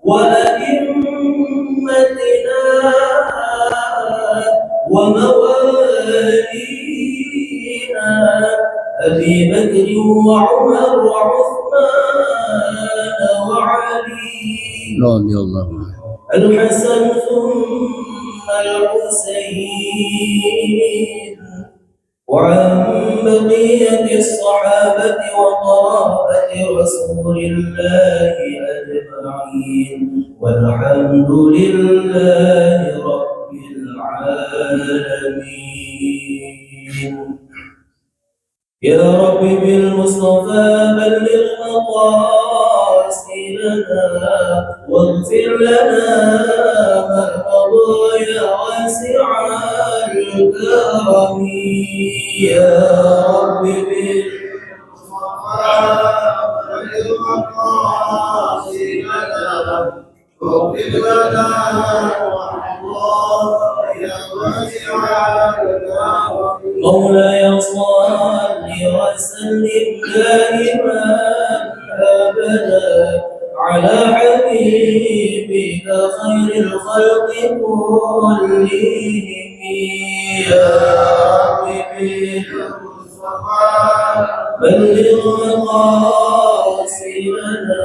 وأئمتنا وموالينا أبي بكر وعمر وعثمان وعلي رضي الله عنه الحسن ثم الحسين وعن بقية الصحابة وقرابة رسول الله أجمعين والحمد لله رب العالمين. يا رب بالمصطفى بلغ مقاصدنا واغفر لنا ما مضى يا واسع الكرم. يا رب بالمصطفى بلغ مقاصدنا واغفر لنا يا واسع الكرم. مولاي صل وسلم دائما ابدا على حبيبك خير الخلق كلهم. يا رب بالمصطفى بلغ مقاصدنا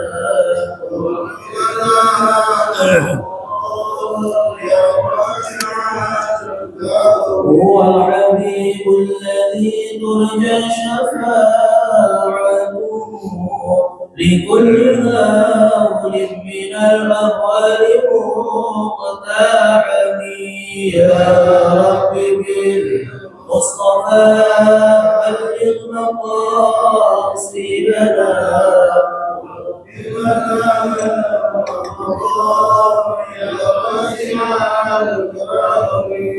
هو الحبيب الذي ترجى شفاعته لكل هول من الأهوال مقتحم. يا رب بالمصطفى بلغ مقاصدنا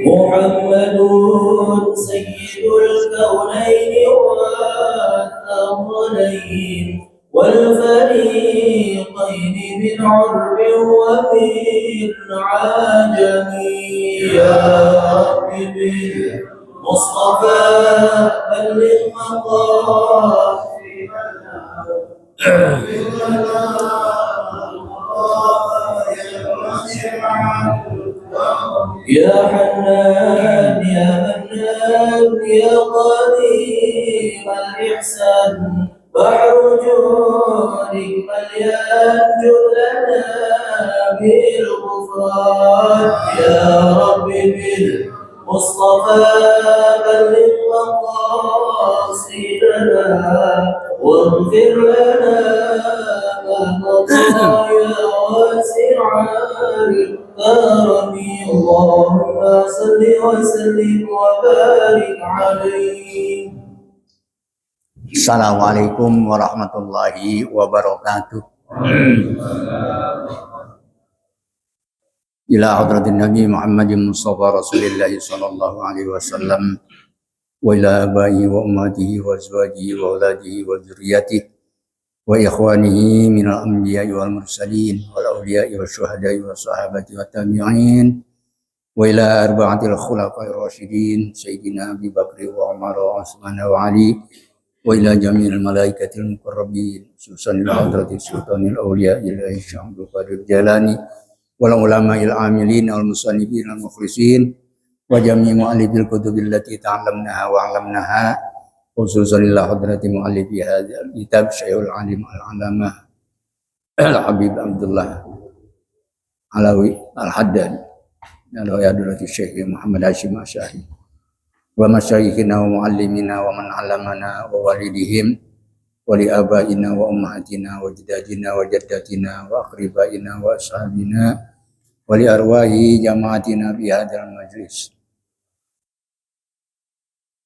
محمد سيد الكونين والثقلين والفريقين من عرب ومن عجم. يا رب بالمصطفى بلغ يا حنان يا منان يا قديم الإحسان بحر جودك فلينجو لنا بالغفران. يا رب بالمصطفى بلغ مقاصدنا واغفر لنا ما مضى يا واسع الكرم. اللهم صل وسلم وبارك عليه. Assalamualaikum warahmatullahi wabarakatuh. Ila hadratin Nabi Muhammadin Mustafa Rasulillah sallallahu alaihi wasallam wa ila abai wa ummatihi wa azwajihi wa auladihi wa dzurriyyatihi wa ikhwanihi minal anbiya'i wal mursalin wal awliya'i wa syuhada'i wa sahabati wa tabi'in wa ila arba'atil khulafa'ir rasyidin sayyidina Abi Bakr wa Umar wa Utsman wa Ali wa ila jami'il malaikatil muqarrabin susan ila hadratis sultanil awliya ilahi syamsul qadir jalani wal ulama'il amilin wal musannifin al mukhlisin wa jami' mu'allifil kutubil lati ta'allamnaha wa 'allamnaha khususan ila hadrati mu'allifi hadzal kitab Syekhul Alim al-Alamah Al-Habib Abdullah Alawi Al-Haddad ala hadrati Syekh Muhammad Hashim Asy'ari wa masyayikhina wa muallimina wa man 'allamana wa walidihim wa li abaina wa ummahatina wa jadadina wa jaddatina wa aqribaina wa ashabina wa li arwahi jama'atina bi hadzal majlis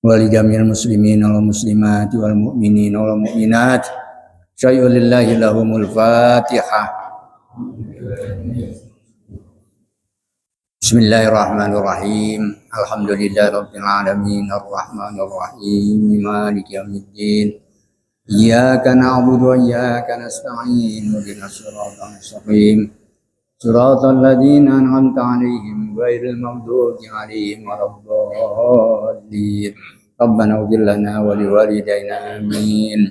wa li jami'il muslimin wal muslimat wal mu'minin wal mu'minat syai'u lillahi lahumul fatihah. Bismillahirrahmanirrahim. Alhamdulillahirabbil alamin arrahmanir rahim maliki yaumiddin. Iyyaka na'budu wa iyyaka nasta'in ihdinas siratal mustaqim. Siratal ladzina an'amta 'alaihim ghairil maghdubi 'alaihim waladdallin. Rabbana ighfir lana wa liwalidayna amin.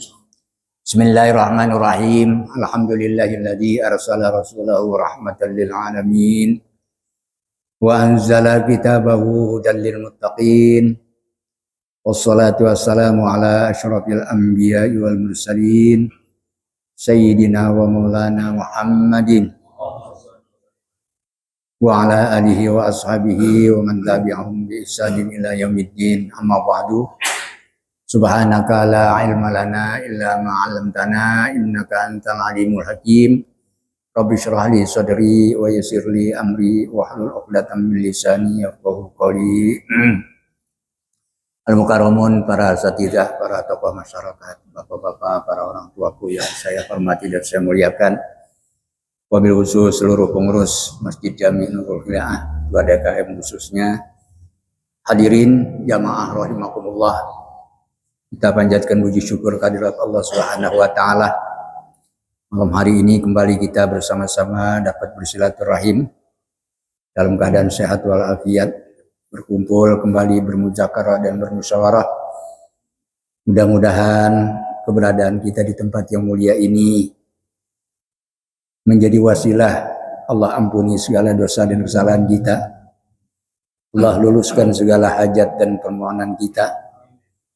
Bismillahirrahmanirrahim. Alhamdulillahilladzi arsala rasulahu rahmatan lil alamin wa anzala kitabahu hudan lil muttaqin. Wassalatu wassalamu ala asyrafil anbiya'i wal mursalin sayyidina wa maulana Muhammadin wa ala alihi wa ashabihi wa man tabi'ahum bi ihsanin ila yaumiddin. Amma ba'du. Subhanaka la ilma lana illa ma 'allamtana innaka antal alimul hakim. Rabbi shrah li sadri wa yassir li amri wahlul 'uqdatam min lisani yafqahu qawli. Al-mukarramun, para asatidzah, para tokoh masyarakat, bapak-bapak, para orang tuaku yang saya hormati dan saya muliakan. Wabil khusus seluruh pengurus Masjid Jami Nurul Hidayah 2 DKM khususnya. Hadirin jamaah rahimakumullah. Kita panjatkan puji syukur kehadirat Allah Subhanahu wa taala. Malam hari ini kembali kita bersama-sama dapat bersilaturahim dalam keadaan sehat walafiat, berkumpul kembali bermuzakarah dan bermusyawarah. Mudah-mudahan keberadaan kita di tempat yang mulia ini menjadi wasilah Allah ampuni segala dosa dan kesalahan kita. Allah luluskan segala hajat dan permohonan kita.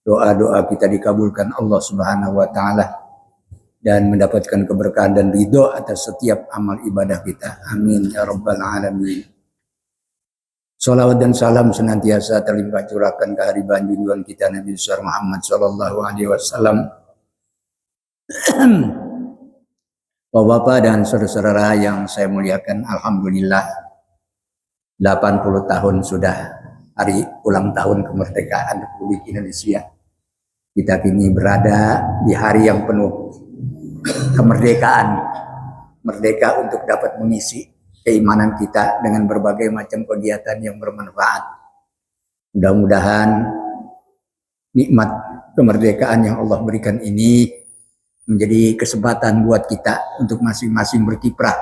Doa-doa kita dikabulkan Allah Subhanahu wa taala dan mendapatkan keberkahan dan ridho atas setiap amal ibadah kita. Amin ya rabbal alamin. Salawat dan salam senantiasa terlimpah curahkan ke hariban junjungan kita Nabi besar Muhammad sallallahu alaihi wasallam. Bapak-bapak dan saudara-saudara yang saya muliakan, alhamdulillah 80 tahun sudah hari ulang tahun kemerdekaan Republik Indonesia. Kita kini berada di hari yang penuh kemerdekaan, merdeka untuk dapat mengisi keimanan kita dengan berbagai macam kegiatan yang bermanfaat. Mudah-mudahan nikmat kemerdekaan yang Allah berikan ini menjadi kesempatan buat kita untuk masing-masing berkiprah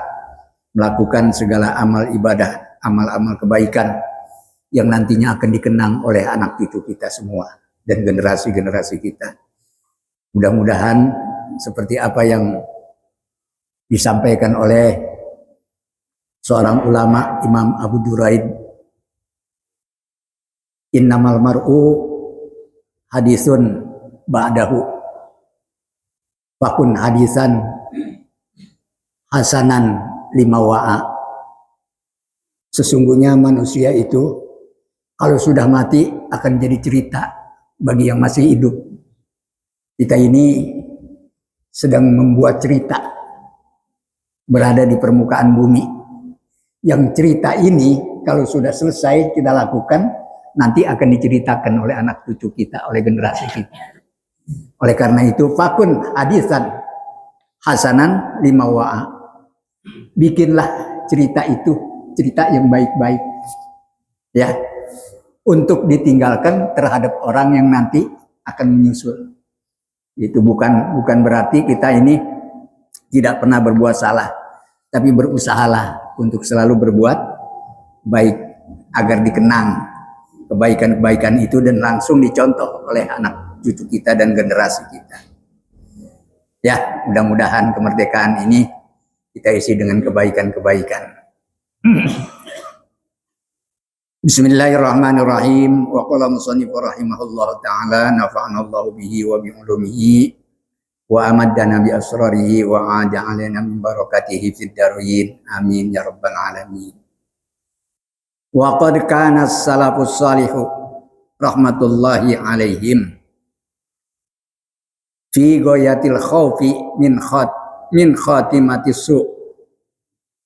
melakukan segala amal ibadah, amal-amal kebaikan yang nantinya akan dikenang oleh anak cucu kita semua dan generasi-generasi kita. Mudah-mudahan seperti apa yang disampaikan oleh seorang ulama, Imam Abu Duraid, innamal mar'u hadisun ba'dahu fakun hadisan hasanan lima wa'a. Sesungguhnya manusia itu kalau sudah mati akan jadi cerita bagi yang masih hidup. Kita ini sedang membuat cerita, berada di permukaan bumi. Yang cerita ini kalau sudah selesai kita lakukan, nanti akan diceritakan oleh anak cucu kita, oleh generasi kita. Oleh karena itu, fakun hadisan hasanan lima wa'a. Bikinlah cerita itu, cerita yang baik-baik. Ya, untuk ditinggalkan terhadap orang yang nanti akan menyusul. Itu bukan berarti kita ini tidak pernah berbuat salah, tapi berusahalah untuk selalu berbuat baik agar dikenang kebaikan-kebaikan itu dan langsung dicontoh oleh anak cucu kita dan generasi kita. Ya, mudah-mudahan kemerdekaan ini kita isi dengan kebaikan-kebaikan. Bismillahirrahmanirrahim. Wa qala musannif rahimahullah ta'ala nafa'ana Allah bihi wa bi ulumihi wa amaddana bi asrarihi wa aja'alana min barakatihi fid darin. Amin ya rabbal alamin. Wa qad kana as-salafus salihu rahmatullahi alaihim fi ghayatil khaufi min khatimatis su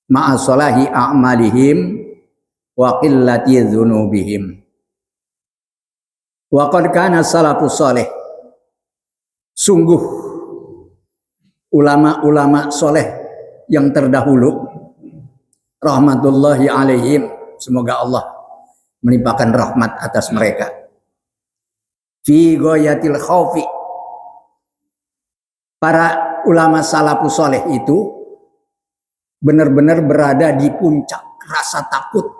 ma'a salahi a'malihim wa qillati dzunubihim. Wa qad kana salafus salih, sungguh ulama-ulama soleh yang terdahulu rahmatullahi alaihim, semoga Allah melimpahkan rahmat atas mereka, fi ghayatil khaufi, para ulama salafus saleh itu benar-benar berada di puncak rasa takut.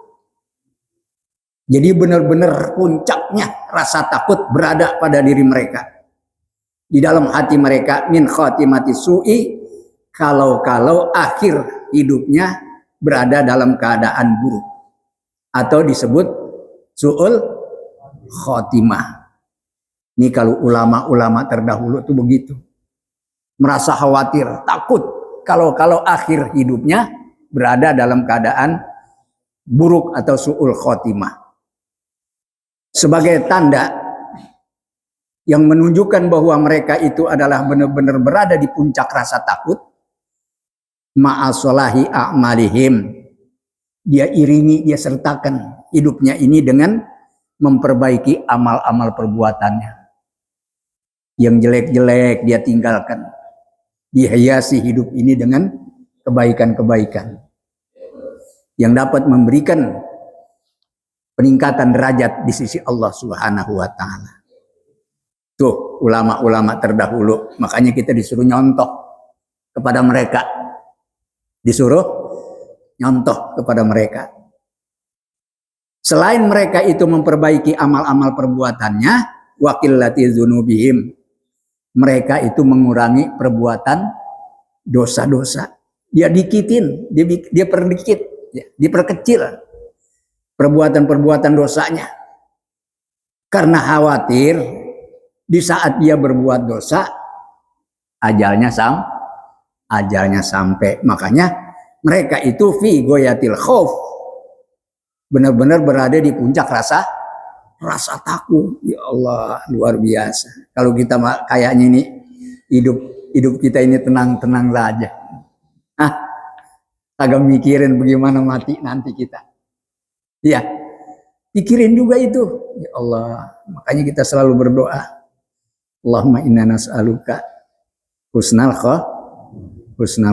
Jadi benar-benar puncaknya rasa takut berada pada diri mereka. di dalam hati mereka min khatimati su'i, kalau akhir hidupnya berada dalam keadaan buruk atau disebut su'ul khatimah. Ini kalau ulama-ulama terdahulu itu begitu, merasa khawatir, takut kalau akhir hidupnya berada dalam keadaan buruk atau su'ul khatimah. Sebagai tanda yang menunjukkan bahwa mereka itu adalah benar-benar berada di puncak rasa takut, ma'asolahi a'malihim, dia iringi, dia sertakan hidupnya ini dengan memperbaiki amal-amal perbuatannya. Yang jelek-jelek dia tinggalkan, dihiasi hidup ini dengan kebaikan-kebaikan yang dapat memberikan peningkatan derajat di sisi Allah Subhanahu wa Ta'ala. Tuh ulama-ulama terdahulu, makanya kita disuruh nyontoh kepada mereka, disuruh nyontoh kepada mereka. Selain mereka itu memperbaiki amal-amal perbuatannya, wakillati dzunubihim, mereka itu mengurangi perbuatan dosa-dosa. Dia dikitin, dia perdikit, diperkecil perbuatan-perbuatan dosanya. Karena khawatir di saat dia berbuat dosa, ajalnya sampai. Makanya mereka itu fi goyatil khauf, benar-benar berada di puncak rasa takut. Ya Allah, luar biasa. Kalau kita kayaknya ini hidup kita ini tenang-tenang saja. Agak mikirin bagaimana mati nanti kita. Ya, pikirin juga itu. Ya Allah, makanya kita selalu berdoa. Allahumma inna nas'aluka husnal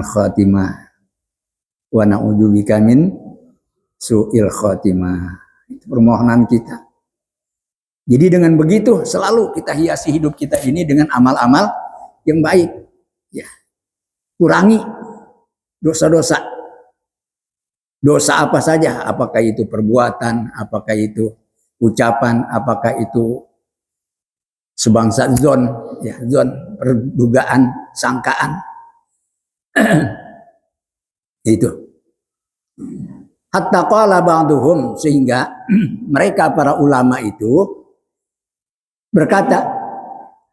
khatimah wa na'udzubika min su'il khatimah. Itu permohonan kita. Jadi dengan begitu selalu kita hiasi hidup kita ini dengan amal-amal yang baik. Ya. Kurangi dosa-dosa. Dosa apa saja, apakah itu perbuatan, apakah itu ucapan, apakah itu sebangsa zon, ya, zon, perdugaan, sangkaan. Itu. Hatta qala ba'duhum, sehingga mereka para ulama itu berkata,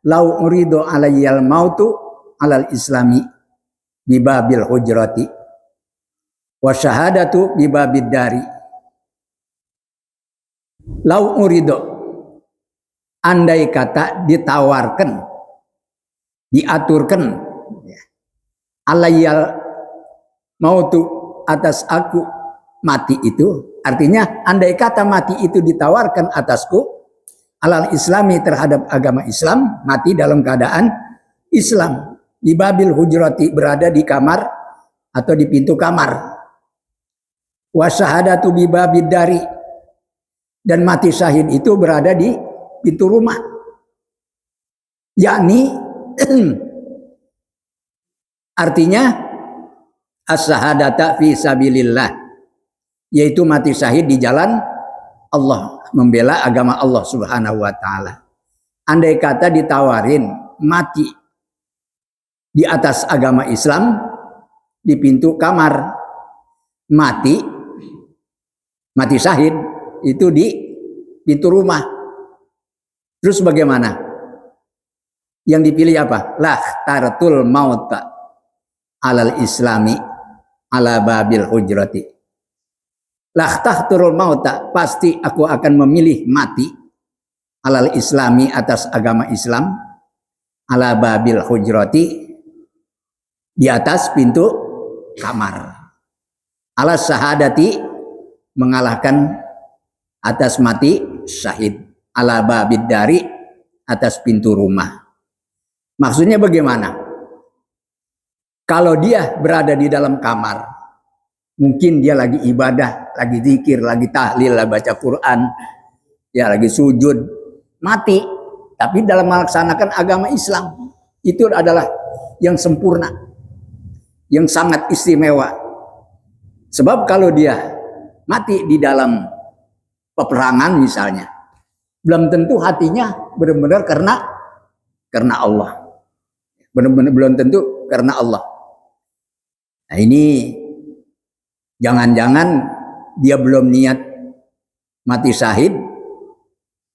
lau uridu alayyal mautu alal islami bibabil hujrati wa syahadatu bibabid dari. Lau uridu, andai kata ditawarkan, diaturkan, alayyal mautu, atas aku mati itu, artinya andai kata mati itu ditawarkan atasku, alal islami, terhadap agama Islam, mati dalam keadaan Islam, di babil hujrati, berada di kamar atau di pintu kamar, wasyahadatu bi babid dari, dan mati syahid itu berada di pintu rumah, yakni artinya as-syahadata fi sabilillah, yaitu mati syahid di jalan Allah, membela agama Allah Subhanahu wa Ta'ala. Andai kata ditawarin mati di atas agama Islam di pintu kamar, mati syahid itu di pintu rumah, terus bagaimana? Yang dipilih apa? Lah tartul mauta alal islami ala babil hujrati. Lah tahturul mauta, pasti aku akan memilih mati alal islami, atas agama Islam, ala babil hujrati, di atas pintu kamar, ala syahadati, mengalahkan atas mati syahid, ala babid dari, atas pintu rumah. Maksudnya bagaimana? Kalau dia berada di dalam kamar, mungkin dia lagi ibadah, lagi zikir, lagi tahlil, lagi baca Quran, ya lagi sujud, mati. Tapi dalam melaksanakan agama Islam, itu adalah yang sempurna, yang sangat istimewa. Sebab kalau dia mati di dalam peperangan misalnya, belum tentu hatinya benar-benar karena Allah. benar-benar belum tentu karena Allah. Nah ini jangan-jangan dia belum niat mati syahid,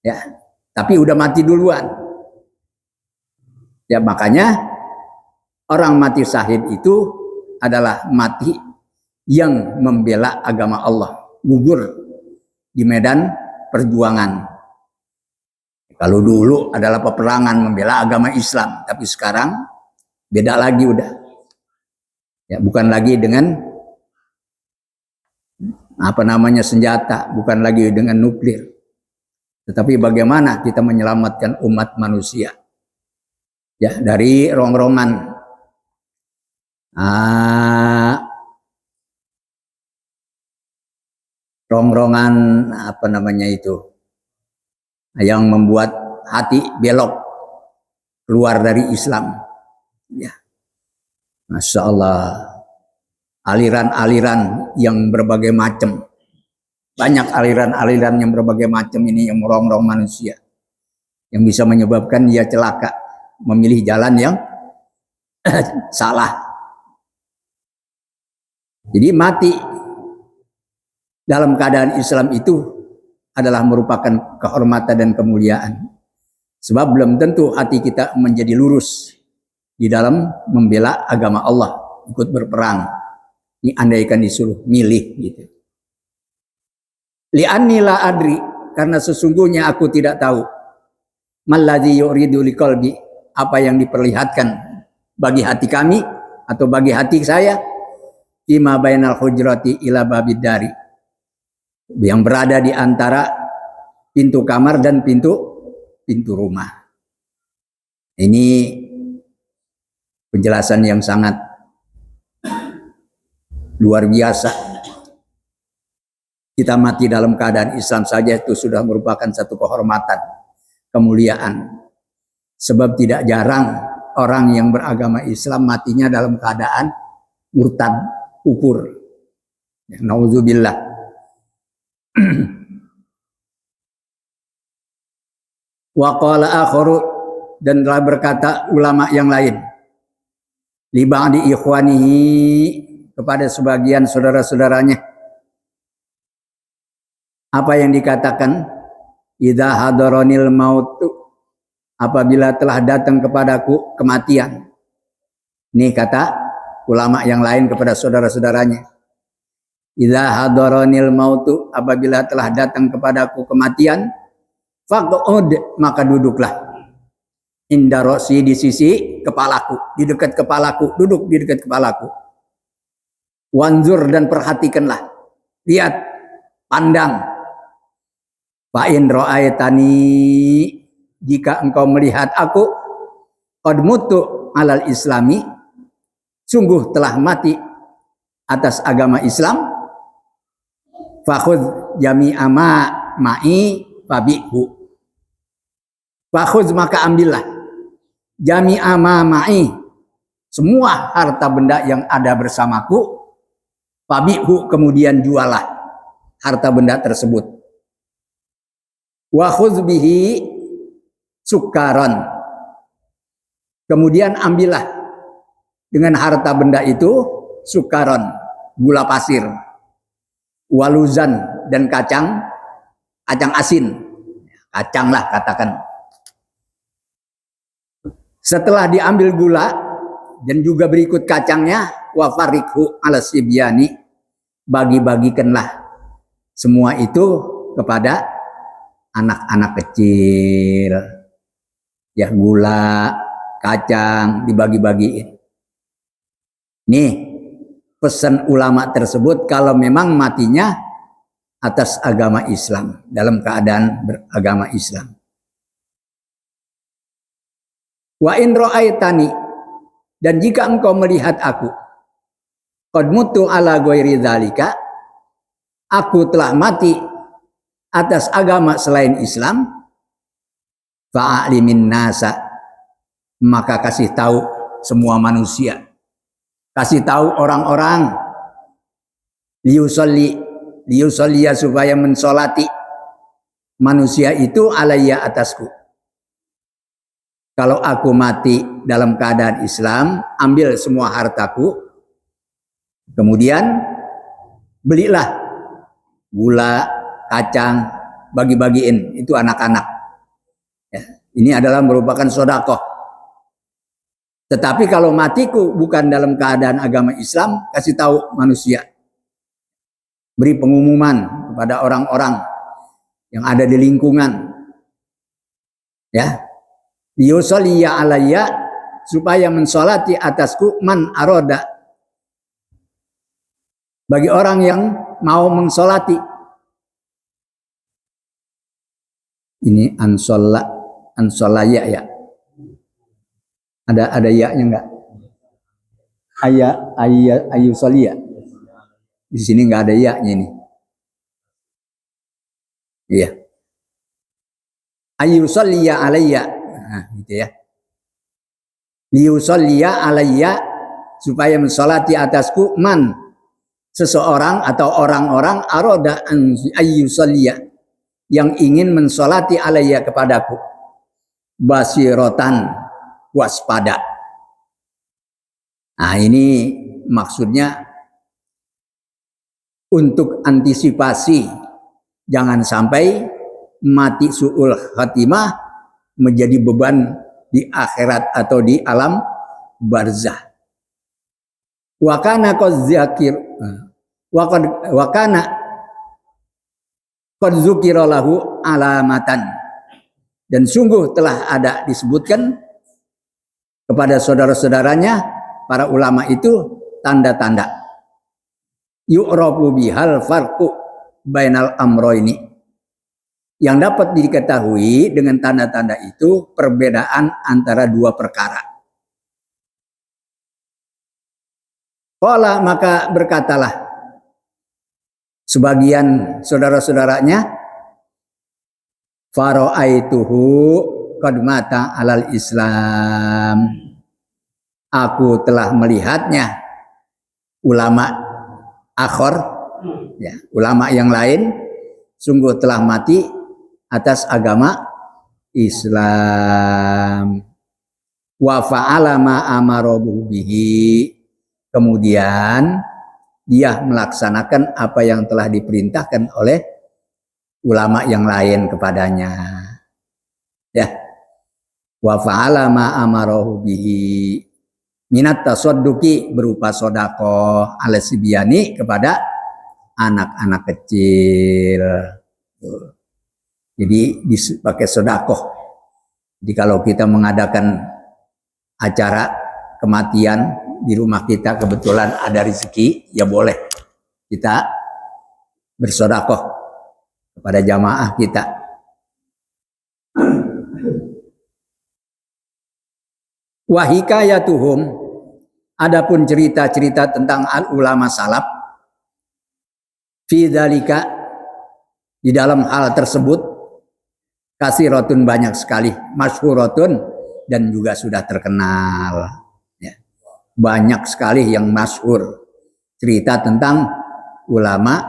ya, tapi udah mati duluan. Ya makanya orang mati syahid itu adalah mati yang membela agama Allah, gugur di medan perjuangan. Kalau dulu adalah peperangan membela agama Islam, tapi sekarang beda lagi udah. Ya, bukan lagi dengan senjata, bukan lagi dengan nuklir. Tetapi bagaimana kita menyelamatkan umat manusia? Ya, dari rongrongan yang membuat hati belok keluar dari Islam. Ya. Masya Allah, aliran-aliran yang berbagai macam, banyak aliran-aliran yang berbagai macam ini yang merongrong manusia, yang bisa menyebabkan dia celaka, memilih jalan yang salah. Jadi mati dalam keadaan Islam itu adalah merupakan kehormatan dan kemuliaan. Sebab belum tentu hati kita menjadi lurus di dalam membela agama Allah, ikut berperang. Ini andaikan disuruh milih gitu. Li'anni la adri, karena sesungguhnya aku tidak tahu. Malladzi yuridu liqalbi, apa yang diperlihatkan bagi hati kami atau bagi hati saya, fima bainal hujrati ila babid dari, yang berada di antara pintu kamar dan pintu rumah. Ini penjelasan yang sangat luar biasa. Kita mati dalam keadaan Islam saja itu sudah merupakan satu kehormatan, kemuliaan. Sebab tidak jarang orang yang beragama Islam matinya dalam keadaan murtad, kufur. Nauzubillah. Wa qala akharu, dan telah berkata ulama yang lain, li ba'di ikhwanihi, kepada sebagian saudara-saudaranya, apa yang dikatakan, idza hadaronil mautu, apabila telah datang kepadaku kematian. Ini kata ulama yang lain kepada saudara-saudaranya, idza hadaronil mautu, apabila telah datang kepadaku kematian, faq'ud, maka duduklah, inda rosi, di sisi kepalaku, di dekat kepalaku, duduk di dekat kepalaku. Wanzur, dan perhatikanlah, lihat, pandang. Fa'in ra'aitani, jika engkau melihat aku, qad mutu alal islami, sungguh telah mati atas agama Islam, fakhudh jami'a ma ma'i fabi'hu, fakhudh, maka ambillah, jami'a ma ma'i, semua harta benda yang ada bersamaku, fabi'hu, kemudian jualah harta benda tersebut, wa khudh bihi sukaron, kemudian ambillah dengan harta benda itu sukaron, gula pasir, waluzan, dan kacang asin, kacang lah katakan. Setelah diambil gula dan juga berikut kacangnya, wa farikhu ala sibyani, bagi-bagikanlah semua itu kepada anak-anak kecil. Ya, gula, kacang dibagi-bagiin. Nih pesan ulama tersebut kalau memang matinya atas agama Islam, dalam keadaan beragama Islam. Wa in ra'aitani, dan jika engkau melihat aku, qad mutu ala ghairi dzalika, aku telah mati atas agama selain Islam, fa'alimin nasa, maka kasih tahu semua manusia, kasih tahu orang-orang, liusolliya, supaya mensolati manusia itu alayya, atasku. kalau aku mati dalam keadaan Islam, ambil semua hartaku, kemudian belilah gula, kacang, bagi-bagiin itu anak-anak. Ya, ini adalah merupakan sedekah. Tetapi kalau matiku bukan dalam keadaan agama Islam, kasih tahu manusia. Beri pengumuman kepada orang-orang yang ada di lingkungan. Ya. Yusolliya alayya, supaya mensolati atasku man aroda. Bagi orang yang mau mensolati. Ini ansolaya ya. Ada ya-nya enggak? Ayusolliya. Di sini enggak ada ya-nya ini. Iya. Ayusolliya alayya. Nah, gitu ya. Liyusolliya alayya, supaya mensolati atasku man, seseorang atau orang-orang aroda ayyusolliya, yang ingin mensolati alayya kepadaku, basirotan, waspada. Nah, ini maksudnya untuk antisipasi jangan sampai mati su'ul khatimah menjadi beban di akhirat atau di alam barzah. Wa kana qad zakir wa kana qad zukira lahu alamatan, dan sungguh telah ada disebutkan kepada saudara-saudaranya para ulama itu tanda-tanda yu'rafu bihal farqu bainal amroini, yang dapat diketahui dengan tanda-tanda itu perbedaan antara dua perkara. Qala, maka berkatalah sebagian saudara-saudaranya, fara'aituhu qad mata alal Islam, aku telah melihatnya, ulama akhor, ya, ulama yang lain sungguh telah mati atas agama Islam. Wa fa'ala ma amara bihi, kemudian dia melaksanakan apa yang telah diperintahkan oleh ulama yang lain kepadanya. Ya. Wa fa'ala ma amara bihi minat tasadduqi, berupa sedekah ala sibyani, kepada anak-anak kecil. Jadi dipakai sedekah. Jadi kalau kita mengadakan acara kematian di rumah kita, kebetulan ada rezeki, ya boleh kita bersedekah kepada jamaah kita. Wa hikayatuhum, adapun cerita-cerita tentang al ulama salaf, fi dzalika, di dalam hal tersebut, kasiratun, banyak sekali, masyhuratun, dan juga sudah terkenal. Ya. Banyak sekali yang masyhur cerita tentang ulama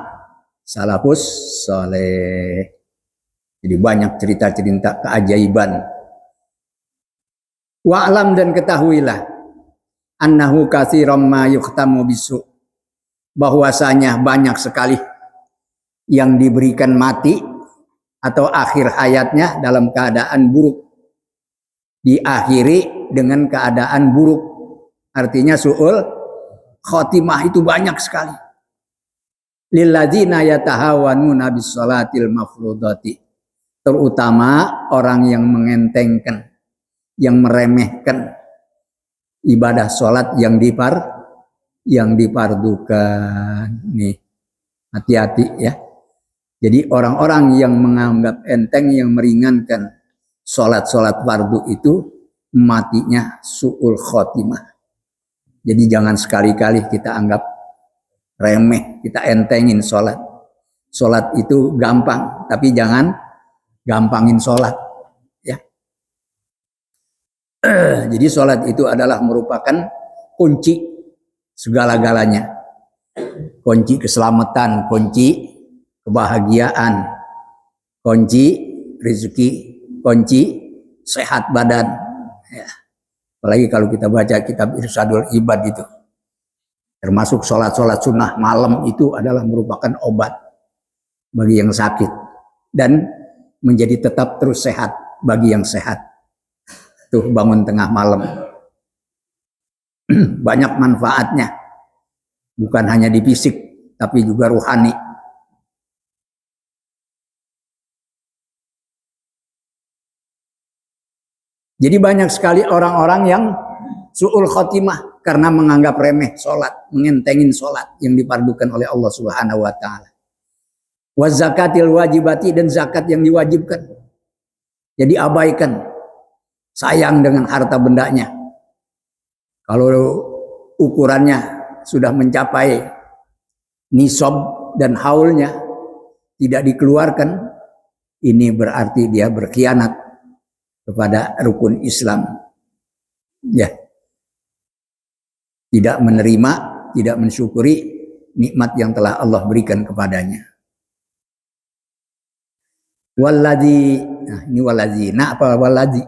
salafus saleh. Jadi banyak cerita-cerita keajaiban. Wa'lam, dan ketahuilah, annahu katsiran ma yukhtamu bisu, bahwasanya banyak sekali yang diberikan mati atau akhir hayatnya dalam keadaan buruk, diakhiri dengan keadaan buruk, artinya su'ul khotimah, itu banyak sekali. Lilladzina yatahawanuna bis salatil mafrudati, terutama orang yang mengentengkan, yang meremehkan ibadah sholat yang dipardukan. Nih, hati-hati ya. Jadi orang-orang yang menganggap enteng, yang meringankan sholat-sholat fardu itu, matinya su'ul khotimah. Jadi jangan sekali-kali kita anggap remeh, kita entengin sholat. Sholat itu gampang, tapi jangan gampangin sholat. Ya. Jadi sholat itu adalah merupakan kunci segala-galanya. Kunci keselamatan, kunci kebahagiaan, kunci rezeki, kunci sehat badan. Ya. Apalagi kalau kita baca kitab Irsyadul Ibad itu, termasuk sholat-sholat sunnah malam itu adalah merupakan obat bagi yang sakit dan menjadi tetap terus sehat bagi yang sehat. Tuh bangun tengah malam. Banyak manfaatnya. Bukan hanya di fisik, tapi juga rohani. Jadi banyak sekali orang-orang yang su'ul khotimah karena menganggap remeh sholat, mengentengin sholat yang dipardukan oleh Allah Subhanahu wa ta'ala. Wa zakatil wajibati, dan zakat yang diwajibkan. Jadi abaikan, sayang dengan harta bendanya. Kalau ukurannya sudah mencapai nisab dan haulnya tidak dikeluarkan, ini berarti dia berkhianat kepada rukun Islam. Ya. Tidak menerima, tidak mensyukuri nikmat yang telah Allah berikan kepadanya. Waladzi, nah ini waladzi, nah apa waladzi?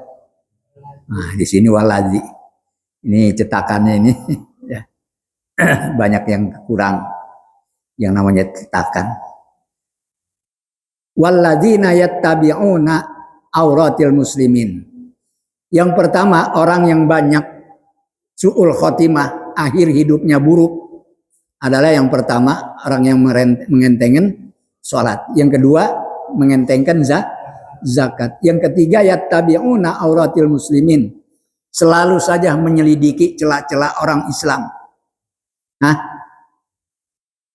Nah di sini waladzi. Ini cetakannya ini ya. Banyak yang kurang yang namanya cetakan. Walladzina yattabi'una auratil muslimin. Yang pertama, orang yang banyak su'ul khotimah, akhir hidupnya buruk, adalah yang pertama orang yang mengentengkan sholat. Yang kedua, mengentengkan zakat. Yang ketiga, yattabi'una auratil muslimin, selalu saja menyelidiki celah-celah orang Islam. Hah?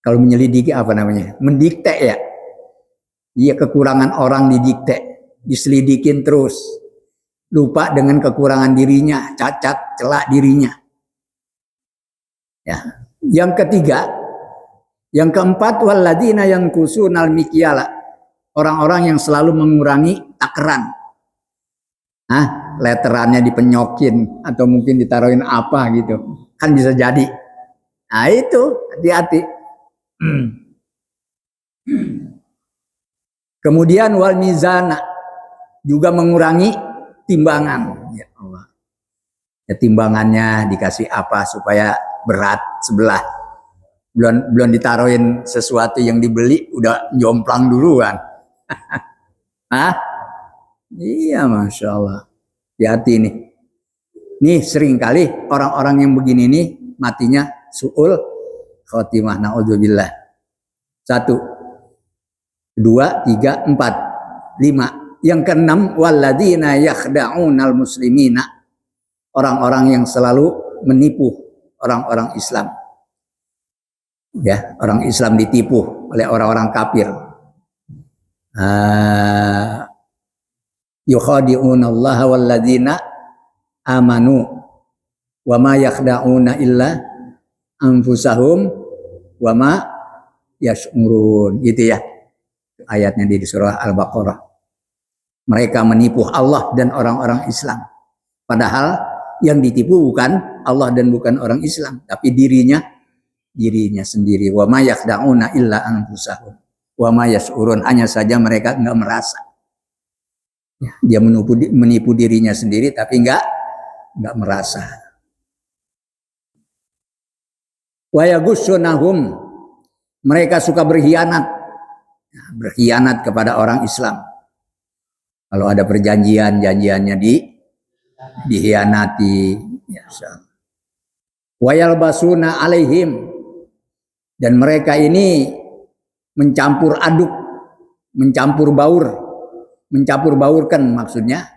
Kalau menyelidiki apa namanya? Mendikte ya. Iya, kekurangan orang didikte, diselidikin terus. Lupa dengan kekurangan dirinya, cacat, celah dirinya. Ya. Yang ketiga, yang keempat, walladzina yankusunal mikyala, orang-orang yang selalu mengurangi takaran. Nah, letterannya dipenyokin atau mungkin ditaruhin apa gitu, kan bisa jadi. Nah itu hati-hati. Kemudian wal mizana, juga mengurangi timbangan. Ya Allah. Ya, timbangannya dikasih apa supaya berat sebelah. Belum ditaruhin sesuatu yang dibeli udah jomplang duluan. Hah? Iya, Masya Allah. Hati-hati nih. Nih sering kali orang-orang yang begini nih matinya su'ul khotimah. Na'udzubillah. 1, 2, 3, 4, 5. Yang keenam, walladzina yakhda'unal muslimina, orang-orang yang selalu menipu orang-orang Islam. Ya, orang Islam ditipu oleh orang-orang kafir. Yukhadi'unallaha walladzina amanu wa ma yakhda'una illa anfusahum wa ma yash'urun. Gitu ya. Ayatnya di surah Al-Baqarah. Mereka menipu Allah dan orang-orang Islam. Padahal yang ditipu bukan Allah dan bukan orang Islam, tapi dirinya sendiri. Wa ma yakhda'una illa anfusahum wa ma yash'urun. Hanya saja mereka enggak merasa. Ya, dia menipu dirinya sendiri tapi enggak merasa. Wa yaghussunahum, mereka suka berkhianat. Berkhianat kepada orang Islam. Kalau ada perjanjian, janjiannya dihianati. Ya, wa yalbasuna alaihim, dan mereka ini mencampur aduk, mencampur baurkan maksudnya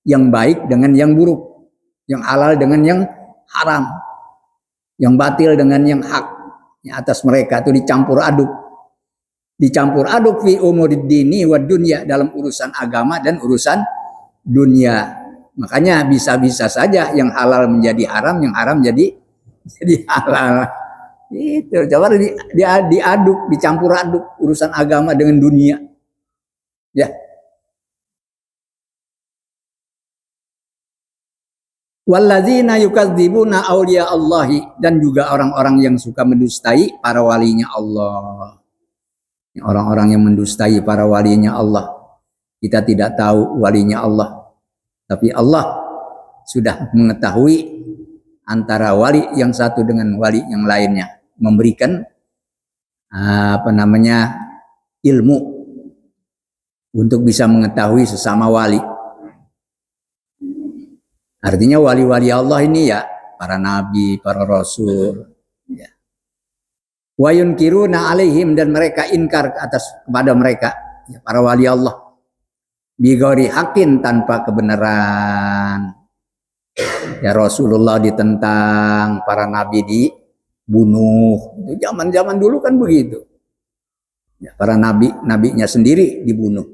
yang baik dengan yang buruk, yang halal dengan yang haram, yang batil dengan yang hak. Atas mereka itu dicampur aduk fi umuriddini wa dunya, dalam urusan agama dan urusan dunia. Makanya bisa-bisa saja yang halal menjadi haram, yang haram jadi halal. Itu coba diaduk, dicampur aduk urusan agama dengan dunia. Ya. Walladzina yukadzibuna auliya Allahi, dan juga orang-orang yang suka mendustai para walinya Allah. Orang-orang yang mendustai para walinya Allah. Kita tidak tahu walinya Allah, tapi Allah sudah mengetahui antara wali yang satu dengan wali yang lainnya, memberikan ilmu untuk bisa mengetahui sesama wali. Artinya wali-wali Allah ini ya para nabi, para rasul. Ya. Wa yunkiruna alaihim, dan mereka inkar kepada mereka, ya, para wali Allah. Bighairi haqqin, tanpa kebenaran. Ya, Rasulullah ditentang, para nabi dibunuh. Itu zaman-zaman dulu kan begitu. Ya, para nabinya sendiri dibunuh.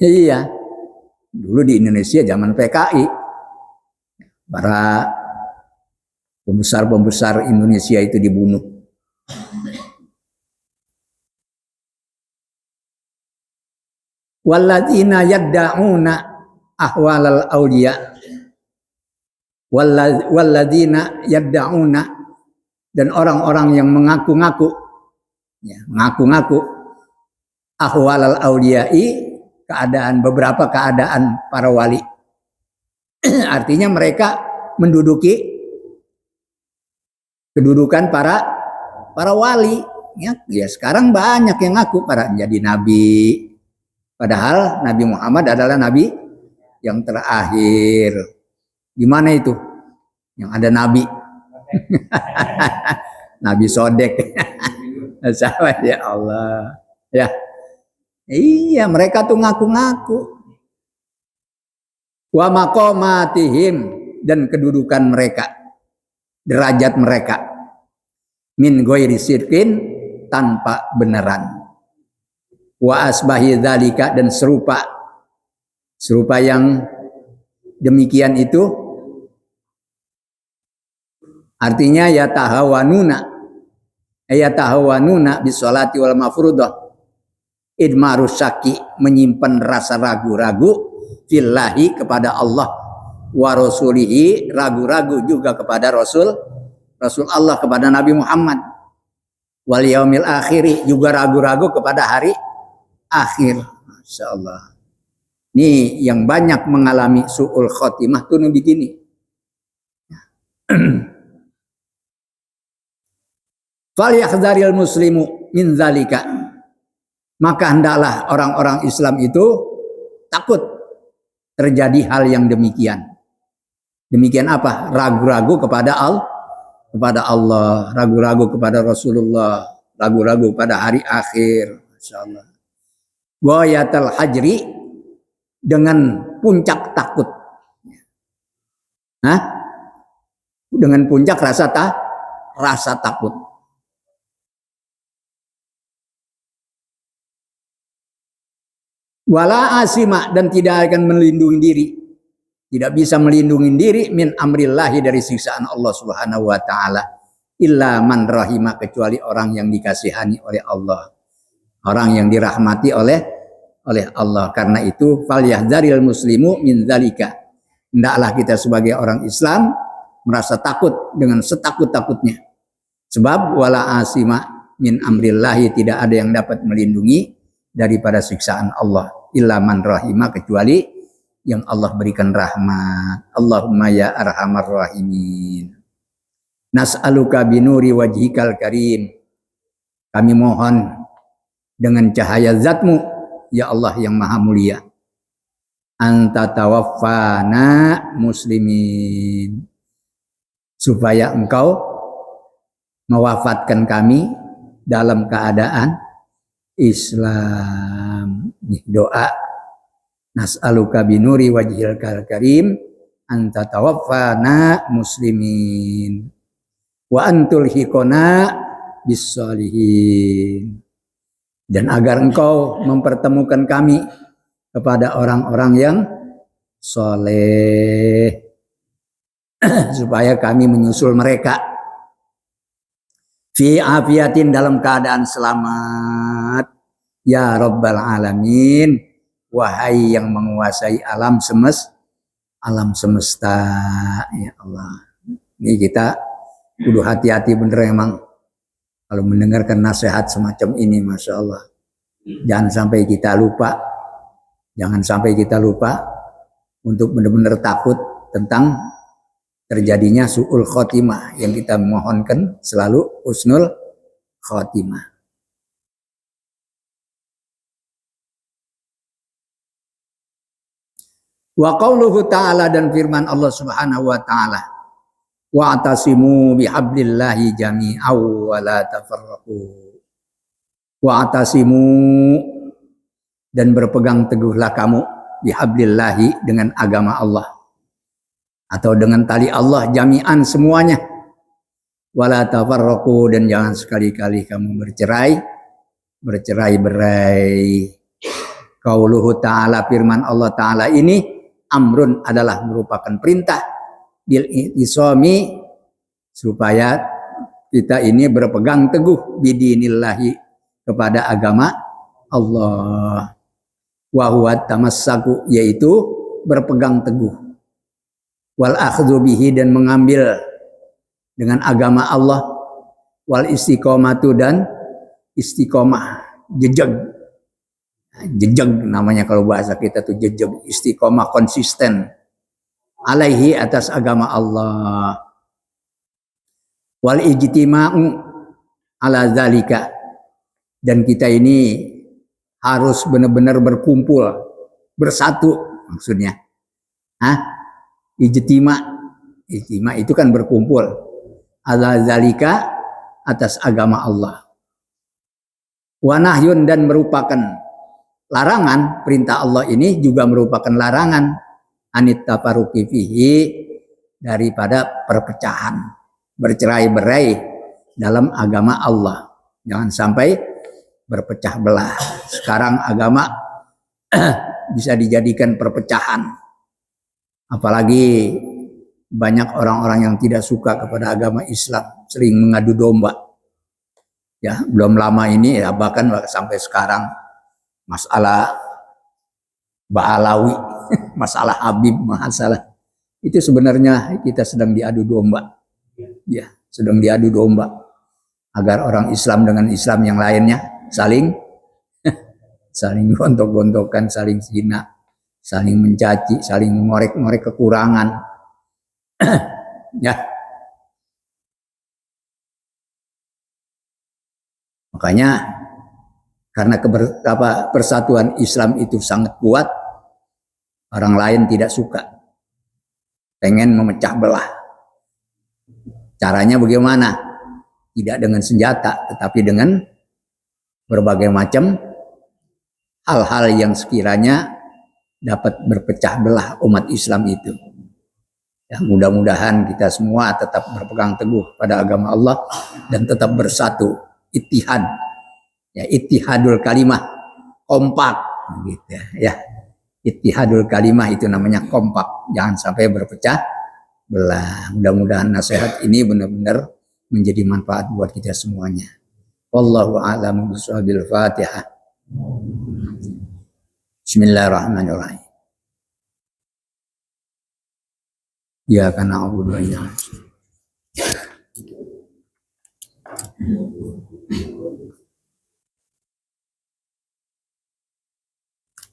Iya. Dulu di Indonesia zaman PKI, para pembesar Indonesia itu dibunuh. Walladzina yadda'una ahwalal awliya, walladzina yadda'una, dan orang-orang yang mengaku-ngaku, ya, ahwalal awliya'i, beberapa keadaan para wali. Artinya mereka menduduki kedudukan para wali. Ya, sekarang banyak yang ngaku jadi nabi. Padahal Nabi Muhammad adalah nabi yang terakhir. Di mana itu? Yang ada nabi. Nabi Sodek. Sahabat ya Allah. Ya. Iya, mereka tuh ngaku-ngaku. Wa maqamatihim, dan kedudukan mereka, derajat mereka. Min ghairi sirkin, tanpa beneran. Wa asbahi dzalika, dan serupa yang demikian itu, artinya yatahawanuna bisolati wal mafruḍah, idmarus syaki, menyimpan rasa ragu-ragu, fillahi, kepada Allah, wa rasulihi, ragu-ragu juga kepada Rasul Allah, kepada Nabi Muhammad, wal yaumil akhiri, juga ragu-ragu kepada hari akhir. Masya Allah. Ini yang banyak mengalami su'ul khotimah tuh begini. Fal yahdharil muslimu min zalika, maka hendaklah orang-orang Islam itu takut terjadi hal yang demikian. Demikian apa? Ragu-ragu kepada Allah, ragu-ragu kepada Rasulullah, ragu-ragu pada hari akhir. Masya Allah. Ghayatul hajri, dengan puncak takut. Dengan puncak rasa takut. Wala asima, dan tidak akan melindungi diri, tidak bisa melindungi diri min amrillahi, dari siksaan Allah Subhanahu wa taala, illa man rahimah, kecuali orang yang dikasihani oleh Allah, orang yang dirahmati oleh Allah. Karena itu fal yahdzaril muslimu min dzalika, hendaklah kita sebagai orang Islam merasa takut dengan setakut-takutnya, sebab wala asima min amrillahi, tidak ada yang dapat melindungi daripada siksaan Allah, illa man rahimah, kecuali yang Allah berikan rahmat. Allahumma ya arhamar rahimin. Nas'aluka binuri wajhikal karim, kami mohon dengan cahaya zatmu, ya Allah yang maha mulia, anta tawaffana muslimin, supaya engkau mewafatkan kami dalam keadaan Islam. Doa, nas'aluka binuri wajhil karim anta tawaffana muslimin wa antul hikona bis-sholihin, dan agar engkau mempertemukan kami kepada orang-orang yang soleh, supaya kami menyusul mereka fi afiatin, dalam keadaan selamat, ya Rabbal Alamin, wahai yang menguasai alam semesta, ya Allah. Ini kita kudu hati-hati bener emang kalau mendengarkan nasihat semacam ini, Masya Allah. Jangan sampai kita lupa untuk benar-benar takut tentang terjadinya su'ul khotimah, yang kita mohonkan selalu husnul khotimah. Wa qauluhu ta'ala, dan firman Allah Subhanahu wa ta'ala, wa'tasimu bihablillahi jami'aw wa la tafarraqu. Wa'tasimu, dan berpegang teguhlah kamu, bihablillahi, dengan agama Allah atau dengan tali Allah, jami'an semuanya. Wala tafarraqu, dan jangan sekali-kali kamu bercerai-berai. Qauluhu ta'ala, firman Allah ta'ala ini, amrun, adalah merupakan perintah, bil isami, supaya kita ini berpegang teguh, bidinillahi, kepada agama Allah. Wa huwa tamassaku, yaitu berpegang teguh, wal akhdhu bihi, dan mengambil dengan agama Allah, wal istiqomatu, dan istiqomah, jejeg namanya kalau bahasa kita tuh jejeg, istiqomah, konsisten, alaihi, atas agama Allah, wal ijtima'u ala zalika, dan kita ini harus benar-benar berkumpul, bersatu maksudnya. Ijtima itu kan berkumpul, ala zalika, atas agama Allah. Wa nahyun, dan merupakan larangan, perintah Allah ini juga merupakan larangan, anit tafaruqi fihi, daripada perpecahan, bercerai-berai dalam agama Allah. Jangan sampai berpecah belah. Sekarang agama bisa dijadikan perpecahan. Apalagi banyak orang-orang yang tidak suka kepada agama Islam, sering mengadu domba. Ya, belum lama ini, ya, bahkan sampai sekarang, masalah Ba'alawi, masalah Habib, masalah itu sebenarnya kita sedang diadu domba. Ya, sedang diadu domba agar orang Islam dengan Islam yang lainnya saling gontok-gontokan, saling zina, saling mencaci, saling mengorek-ngorek kekurangan. Ya. Makanya karena persatuan Islam itu sangat kuat, orang lain tidak suka, pengen memecah belah. Caranya bagaimana? Tidak dengan senjata, tetapi dengan berbagai macam hal-hal yang sekiranya dapat berpecah belah umat Islam itu. Ya, mudah-mudahan kita semua tetap berpegang teguh pada agama Allah dan tetap bersatu, ittihad. Ya, ittihadul kalimah, kompak gitu ya. Ittihadul kalimah itu namanya kompak, jangan sampai berpecah belah. Mudah-mudahan nasihat ini benar-benar menjadi manfaat buat kita semuanya. Wallahu a'lam bishawab. Fatihah. Bismillahirrahmanirrahim. Ya kana na'budu wa iyyaka nasta'in.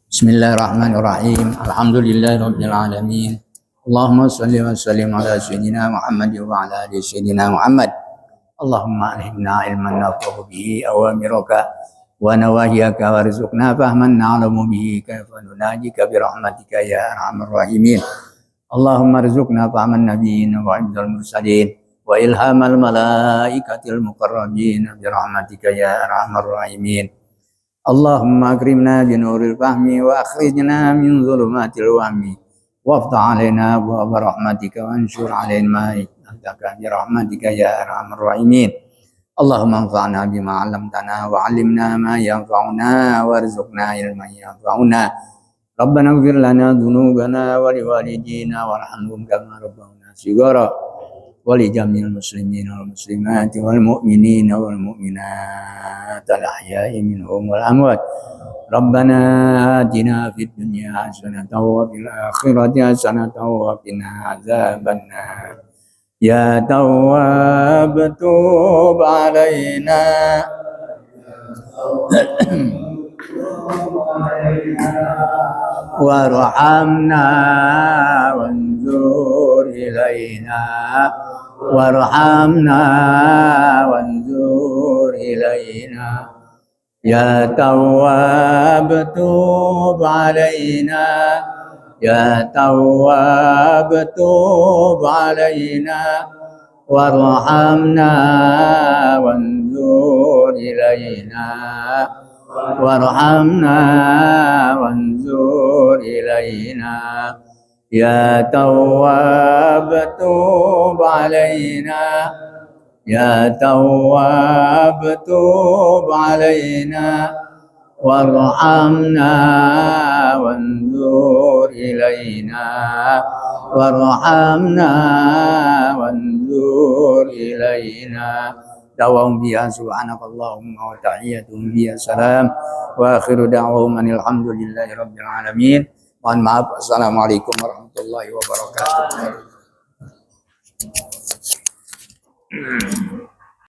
Bismillahirrahmanirrahim. Alhamdulillahirabbil alamin. Allahumma shalli wa sallim ala sayyidina Muhammad wa ala ali sayyidina Muhammad. Allahumma alhimna ilman naf'u bihi awamiraka wa nawahiyaka warzuqna fahman na'lamu bihi kayfa nunajika bi rahmatika ya arhamar rahimin. Allahumma rzuqna fahman nabiyyin wa ibdal mursalin wa ilhamal malaikatil muqarrabin bi rahmatika ya arhamar rahimin. Allahumma akrimna bi nuril fahmi wa akhrijna min dhulumatil wahmi waftah alaina abwaaba rahmatika wa anshur alaina ma'idaka bi rahmatika ya arhamar rahimin. Allahumma anfa'na bima 'allamtana wa 'allimna ma yanfa'una warzuqna ilman yanfa'una. Rabbana ighfir lana dhunubana wa liwalidina warhamhum kama rabbawna shighara wa li jami'il muslimin wal muslimati wal mu'minina wal mu'minat al ahya'i minhum wal amwat. Rabbana atina fid dunya hasanatan wa fil akhirati hasanatan wa qina adzabannar. Ya Tawwab tub alaina وارحمنا وانظر إلينا وارحمنا وانظر إلينا يا تواب توب علينا يا تواب توب علينا وارحمنا وانظر إلينا وارحمنا وانظر إلينا يا تواب توب علينا يا تواب توب علينا وارحمنا وانظر إلينا وارحمنا وانظر إلينا دعواهم بها سبحانك اللهم وتحياتهم بها سلام وآخر دعواهم أن الحمد لله رب العالمين. Mohon maaf. Assalamualaikum warahmatullahi wabarakatuh.